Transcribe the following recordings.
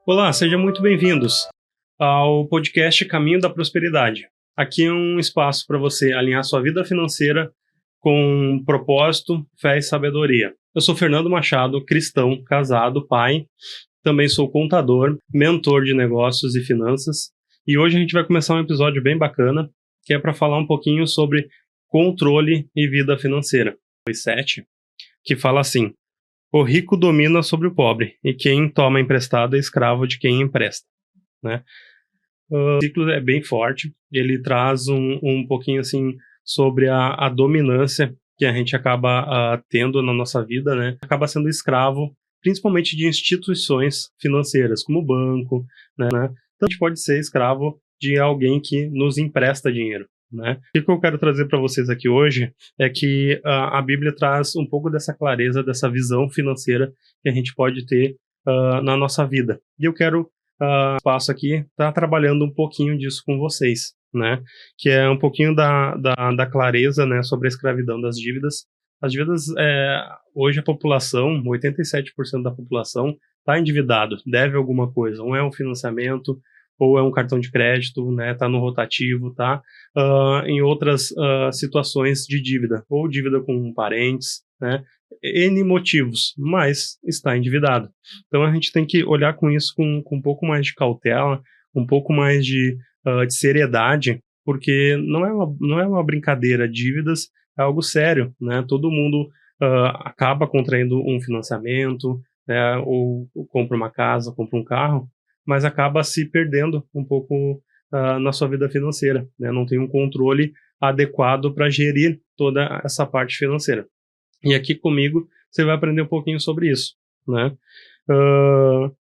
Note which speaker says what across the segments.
Speaker 1: Olá, sejam muito bem-vindos ao podcast Caminho da Prosperidade. Aqui é um espaço para você alinhar sua vida financeira com propósito, fé e sabedoria. Eu sou Fernando Machado, cristão, casado, pai, também sou contador, mentor de negócios e finanças, e hoje a gente vai começar um episódio bem bacana, que é para falar um pouquinho sobre controle e vida financeira. 7, que fala assim: o rico domina sobre o pobre, e quem toma emprestado é escravo de quem empresta, né? O ciclo é bem forte, ele traz um pouquinho assim sobre a dominância que a gente acaba tendo na nossa vida, né? Acaba sendo escravo, principalmente de instituições financeiras, como o banco, né? Então a gente pode ser escravo de alguém que nos empresta dinheiro, né? O que eu quero trazer para vocês aqui hoje é que a Bíblia traz um pouco dessa clareza, dessa visão financeira que a gente pode ter na nossa vida. E eu quero espaço aqui tá trabalhando um pouquinho disso com vocês, né? Que é um pouquinho da clareza, né, sobre a escravidão das dívidas. As dívidas, hoje a população, 87% da população está endividado, deve alguma coisa, ou é um financiamento, ou é um cartão de crédito, né, tá no rotativo, tá em outras situações de dívida, ou dívida com parentes, né, N motivos, mas está endividado. Então a gente tem que olhar com isso com um pouco mais de cautela, um pouco mais de seriedade, porque não é uma brincadeira. Dívidas é algo sério, né? Todo mundo acaba contraindo um financiamento, né? Ou compra uma casa, compra um carro, mas acaba se perdendo um pouco na sua vida financeira, né? Não tem um controle adequado para gerir toda essa parte financeira. E aqui comigo você vai aprender um pouquinho sobre isso, né?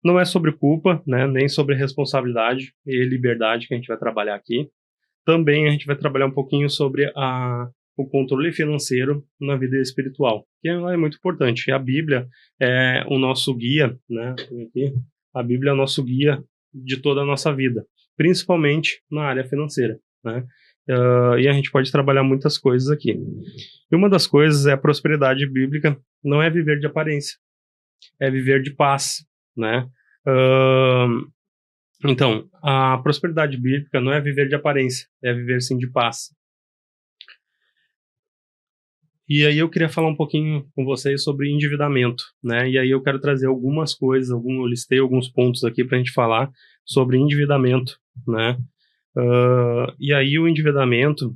Speaker 1: Não é sobre culpa, né? Nem sobre responsabilidade e liberdade que a gente vai trabalhar aqui. Também a gente vai trabalhar um pouquinho sobre o controle financeiro na vida espiritual, que é muito importante. A Bíblia é o nosso guia, né? Aqui. A Bíblia é o nosso guia de toda a nossa vida, principalmente na área financeira, né? E a gente pode trabalhar muitas coisas aqui. E uma das coisas é a prosperidade bíblica, não é viver de aparência, é viver de paz, né? Então, a prosperidade bíblica não é viver de aparência, é viver sim de paz. E aí eu queria falar um pouquinho com vocês sobre endividamento, né? E aí eu quero trazer algumas coisas, eu listei alguns pontos aqui para a gente falar sobre endividamento, né? E aí o endividamento,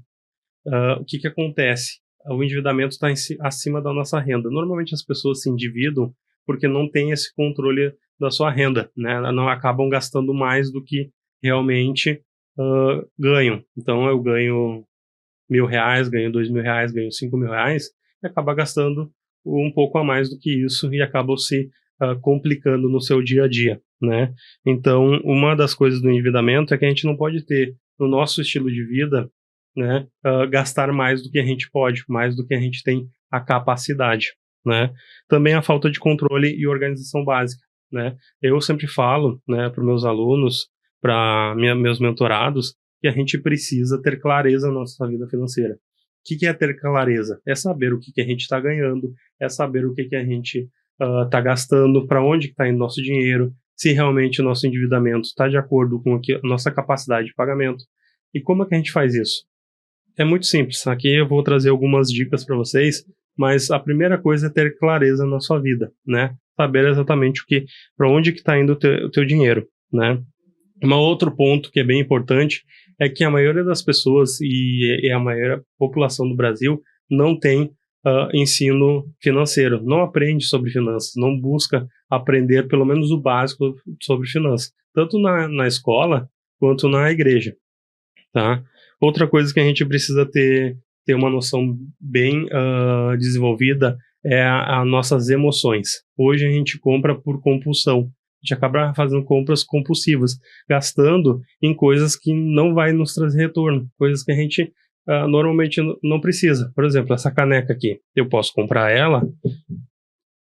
Speaker 1: o que acontece? O endividamento está acima da nossa renda. Normalmente as pessoas se endividam porque não têm esse controle da sua renda, né? Não acabam gastando mais do que realmente ganham. Então eu ganho R$ 1.000, ganho R$ 2.000, ganho R$ 5.000 e acaba gastando um pouco a mais do que isso e acabam se complicando no seu dia a dia, né? Então, uma das coisas do endividamento é que a gente não pode ter no nosso estilo de vida, né, gastar mais do que a gente pode, mais do que a gente tem a capacidade, né? Também a falta de controle e organização básica, né? Eu sempre falo, né, para meus alunos, para meus mentorados, que a gente precisa ter clareza na nossa vida financeira. O que é ter clareza? É saber o que a gente está ganhando, é saber o que a gente está gastando, para onde está indo nosso dinheiro, se realmente o nosso endividamento está de acordo com a nossa capacidade de pagamento. E como é que a gente faz isso? É muito simples. Aqui eu vou trazer algumas dicas para vocês, mas a primeira coisa é ter clareza na sua vida, né? Saber exatamente para onde que está indo o teu dinheiro, né? Um outro ponto que é bem importante é que a maioria das pessoas e a maior população do Brasil não tem ensino financeiro, não aprende sobre finanças, não busca aprender pelo menos o básico sobre finanças, tanto na escola quanto na igreja, tá? Outra coisa que a gente precisa ter uma noção bem desenvolvida é as nossas emoções. Hoje a gente compra por compulsão. A gente acaba fazendo compras compulsivas, gastando em coisas que não vai nos trazer retorno, coisas que a gente normalmente não precisa. Por exemplo, essa caneca aqui, eu posso comprar ela,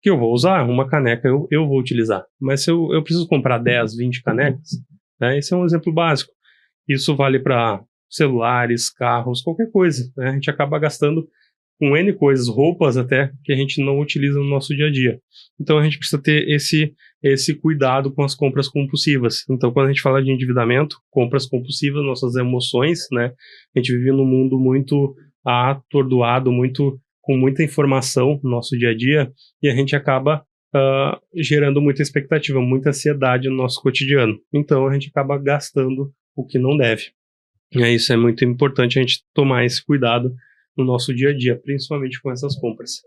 Speaker 1: que eu vou usar, uma caneca eu vou utilizar, mas se eu preciso comprar 10, 20 canecas, né, esse é um exemplo básico. Isso vale para celulares, carros, qualquer coisa, né? A gente acaba gastando com N coisas, roupas até, que a gente não utiliza no nosso dia a dia. Então a gente precisa ter esse cuidado com as compras compulsivas. Então, quando a gente fala de endividamento, compras compulsivas, nossas emoções, né? A gente vive num mundo muito atordoado, com muita informação no nosso dia a dia, e a gente acaba gerando muita expectativa, muita ansiedade no nosso cotidiano. Então, a gente acaba gastando o que não deve. E isso é muito importante a gente tomar esse cuidado no nosso dia a dia, principalmente com essas compras.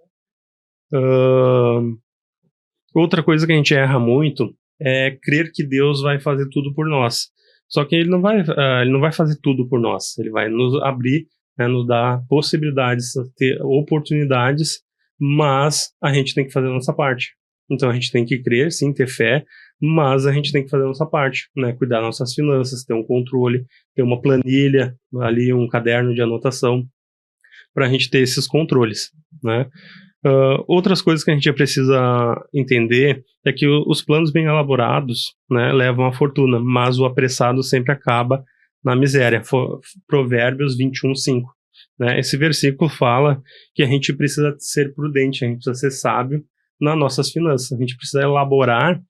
Speaker 1: Outra coisa que a gente erra muito é crer que Deus vai fazer tudo por nós. Só que ele não vai fazer tudo por nós. Ele vai nos abrir, né, nos dar possibilidades, ter oportunidades, mas a gente tem que fazer a nossa parte. Então a gente tem que crer, sim, ter fé, mas a gente tem que fazer a nossa parte, né? Cuidar das nossas finanças, ter um controle, ter uma planilha, ali um caderno de anotação, para a gente ter esses controles, né? Outras coisas que a gente precisa entender é que os planos bem elaborados, né, levam a fortuna, mas o apressado sempre acaba na miséria. Provérbios 21:5. Né? Esse versículo fala que a gente precisa ser prudente, a gente precisa ser sábio nas nossas finanças. A gente precisa elaborar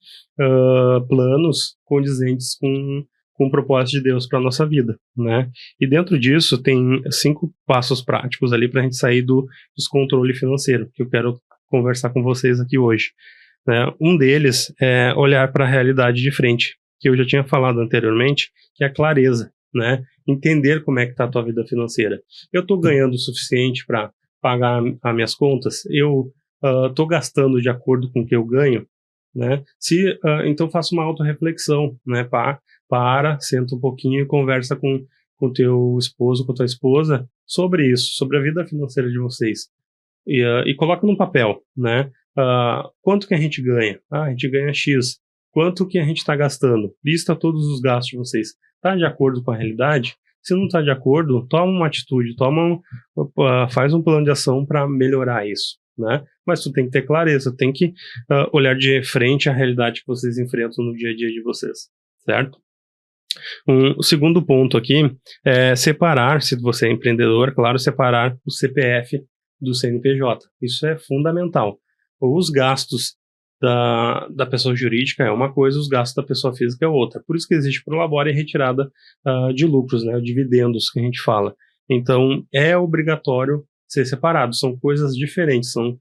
Speaker 1: planos condizentes com o propósito de Deus para a nossa vida, né? E dentro disso tem 5 passos práticos ali para a gente sair do descontrole financeiro, que eu quero conversar com vocês aqui hoje, né? Um deles é olhar para a realidade de frente, que eu já tinha falado anteriormente, que é a clareza, né? Entender como é que está a tua vida financeira. Eu estou ganhando o suficiente para pagar as minhas contas? Eu estou gastando de acordo com o que eu ganho? Né? Então faça uma autorreflexão, né? Senta um pouquinho e conversa com teu esposo, com tua esposa sobre isso, sobre a vida financeira de vocês. E coloca num papel, né? Quanto que a gente ganha? A gente ganha X. Quanto que a gente está gastando? Lista todos os gastos de vocês. Está de acordo com a realidade? Se não está de acordo, toma uma atitude, faz um plano de ação para melhorar isso, né? Mas tu tem que ter clareza, tem que olhar de frente à realidade que vocês enfrentam no dia a dia de vocês, certo? O segundo ponto aqui é separar, se você é empreendedor, claro, separar o CPF do CNPJ. Isso é fundamental. Os gastos da pessoa jurídica é uma coisa, os gastos da pessoa física é outra. Por isso que existe prolabore e retirada de lucros, né, dividendos que a gente fala. Então, é obrigatório ser separado. São coisas diferentes, são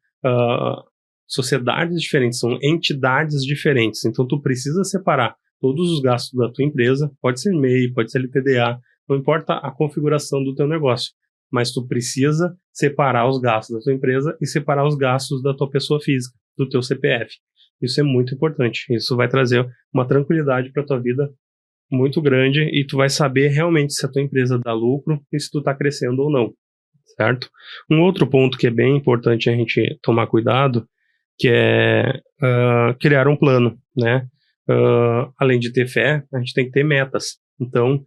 Speaker 1: sociedades diferentes, são entidades diferentes. Então, tu precisa separar todos os gastos da tua empresa, pode ser MEI, pode ser LTDA, não importa a configuração do teu negócio, mas tu precisa separar os gastos da tua empresa e separar os gastos da tua pessoa física, do teu CPF. Isso é muito importante, isso vai trazer uma tranquilidade para a tua vida muito grande e tu vai saber realmente se a tua empresa dá lucro e se tu está crescendo ou não, certo? Um outro ponto que é bem importante a gente tomar cuidado, que é criar um plano, né? Além de ter fé, a gente tem que ter metas. Então,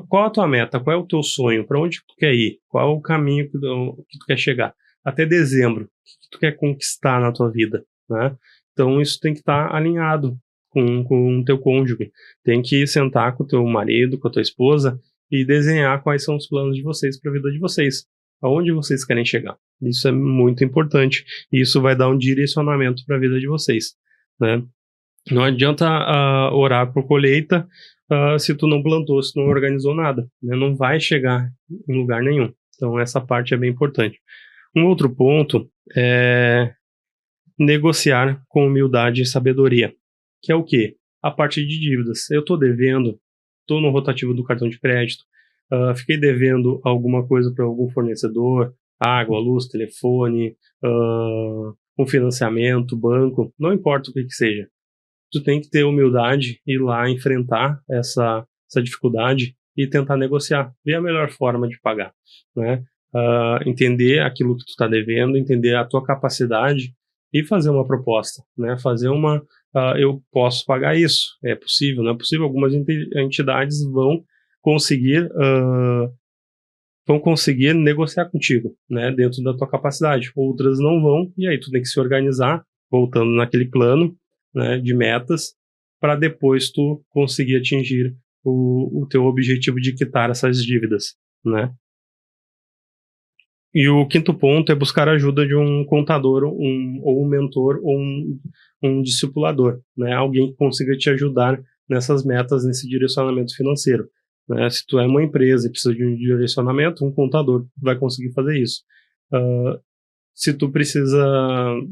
Speaker 1: qual a tua meta? Qual é o teu sonho? Para onde tu quer ir? Qual é o caminho que tu quer chegar? Até dezembro, o que tu quer conquistar na tua vida, né? Então, isso tem que estar alinhado com o teu cônjuge. Tem que sentar com o teu marido, com a tua esposa e desenhar quais são os planos de vocês para a vida de vocês. Aonde vocês querem chegar. Isso é muito importante. E isso vai dar um direcionamento para a vida de vocês, né? Não adianta orar por colheita se tu não plantou, se tu não organizou nada, né? Não vai chegar em lugar nenhum. Então essa parte é bem importante. Um outro ponto é negociar com humildade e sabedoria, que é o quê? A parte de dívidas. Eu estou devendo, estou no rotativo do cartão de crédito, fiquei devendo alguma coisa para algum fornecedor, água, luz, telefone, um financiamento, banco, não importa o que seja. Tu tem que ter humildade, ir lá enfrentar essa dificuldade e tentar negociar, ver a melhor forma de pagar, né? Entender aquilo que tu está devendo, entender a tua capacidade e fazer uma proposta, né? Eu posso pagar isso, é possível, não é possível? Algumas entidades vão conseguir negociar contigo, né? Dentro da tua capacidade, outras não vão, e aí tu tem que se organizar, voltando naquele plano, né, de metas, para depois tu conseguir atingir o teu objetivo de quitar essas dívidas, né? E o quinto ponto é buscar a ajuda de um contador, ou um mentor, ou um discipulador, né? Alguém que consiga te ajudar nessas metas, nesse direcionamento financeiro, né? Se tu é uma empresa e precisa de um direcionamento, um contador vai conseguir fazer isso. Se tu precisa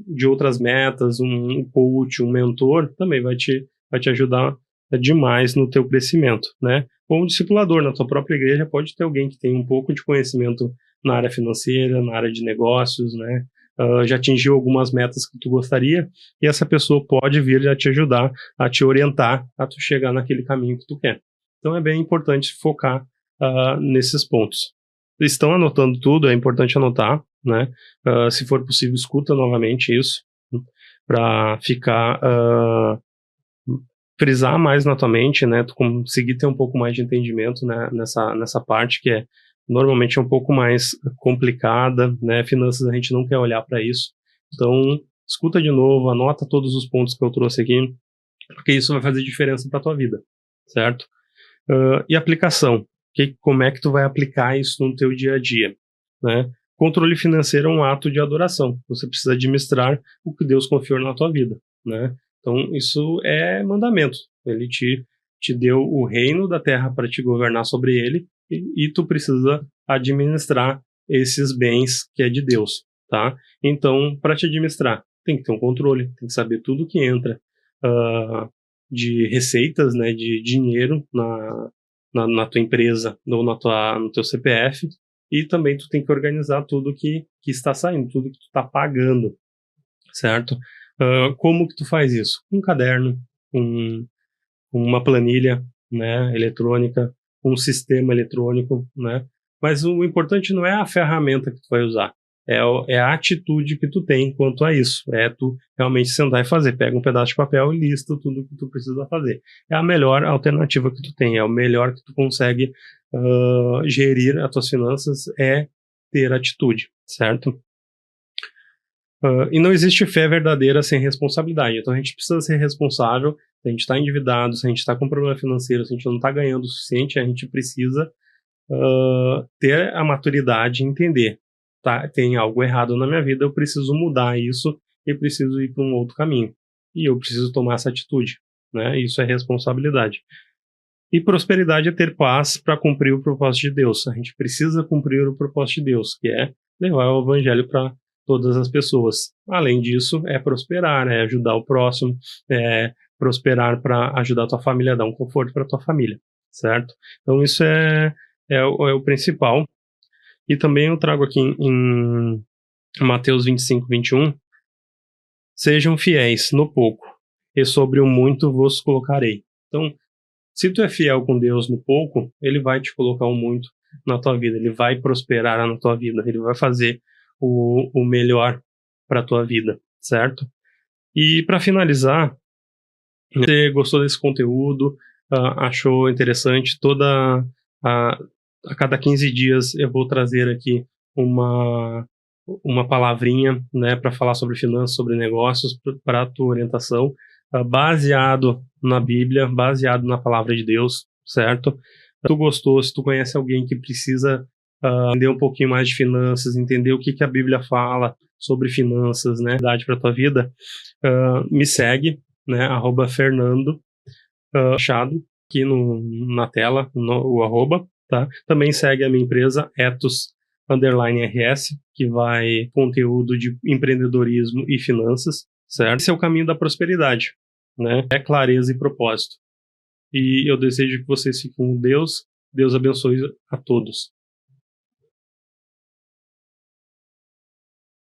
Speaker 1: de outras metas, um coach, um mentor, também vai te ajudar demais no teu crescimento, né? Ou um discipulador na tua própria igreja, pode ter alguém que tem um pouco de conhecimento na área financeira, na área de negócios, né? Já atingiu algumas metas que tu gostaria, e essa pessoa pode vir a te ajudar, a te orientar, a tu chegar naquele caminho que tu quer. Então é bem importante focar nesses pontos. Estão anotando tudo, é importante anotar, né? Se for possível, escuta novamente isso, para ficar frisar mais na tua mente, né? Tu conseguir ter um pouco mais de entendimento, né? nessa parte que normalmente é um pouco mais complicada, né? Finanças, a gente não quer olhar para isso. Então, escuta de novo, anota todos os pontos que eu trouxe aqui, porque isso vai fazer diferença para tua vida, certo? E aplicação. Como é que tu vai aplicar isso no teu dia a dia, né? Controle financeiro é um ato de adoração. Você precisa administrar o que Deus confiou na tua vida, né? Então, isso é mandamento. Ele te deu o reino da terra para te governar sobre ele, e tu precisa administrar esses bens que é de Deus, tá? Então, para te administrar, tem que ter um controle, tem que saber tudo que entra de receitas, né, de dinheiro na tua empresa ou no teu CPF, e também tu tem que organizar tudo que está saindo, tudo que tu está pagando, certo? Como que tu faz isso? Um caderno, uma planilha, né, eletrônica, um sistema eletrônico, né? Mas o importante não é a ferramenta que tu vai usar, é a atitude que tu tem quanto a isso. É tu realmente sentar e fazer. Pega um pedaço de papel e lista tudo que tu precisa fazer. É a melhor alternativa que tu tem, é o melhor que tu consegue gerir as tuas finanças, é ter atitude, certo? E não existe fé verdadeira sem responsabilidade. Então a gente precisa ser responsável. Se a gente está endividado, se a gente está com problema financeiro, se a gente não está ganhando o suficiente, a gente precisa ter a maturidade e entender, tá? Tem algo errado na minha vida, eu preciso mudar isso e preciso ir para um outro caminho. E eu preciso tomar essa atitude, né? Isso é responsabilidade. E prosperidade é ter paz para cumprir o propósito de Deus. A gente precisa cumprir o propósito de Deus, que é levar o evangelho para todas as pessoas. Além disso, é prosperar, é ajudar o próximo, é prosperar para ajudar a tua família, dar um conforto para a tua família, certo? Então isso é o principal. E também eu trago aqui em Mateus 25, 21, sejam fiéis no pouco, e sobre o muito vos colocarei. Então, se tu é fiel com Deus no pouco, ele vai te colocar o muito na tua vida, ele vai prosperar na tua vida, ele vai fazer o melhor para a tua vida, certo? E para finalizar, se você gostou desse conteúdo, achou interessante, a cada 15 dias eu vou trazer aqui uma palavrinha, né, para falar sobre finanças, sobre negócios, para a tua orientação, baseado na Bíblia, baseado na palavra de Deus, certo? Se tu gostou, se tu conhece alguém que precisa entender um pouquinho mais de finanças, entender o que a Bíblia fala sobre finanças, né, para tua vida, me segue, né, @Fernando Machado, aqui na tela, o arroba, tá? Também segue a minha empresa, Ethos_RS, que vai conteúdo de empreendedorismo e finanças, certo? Esse é o caminho da prosperidade, né? É clareza e propósito. E eu desejo que vocês fiquem com Deus. Deus abençoe a todos.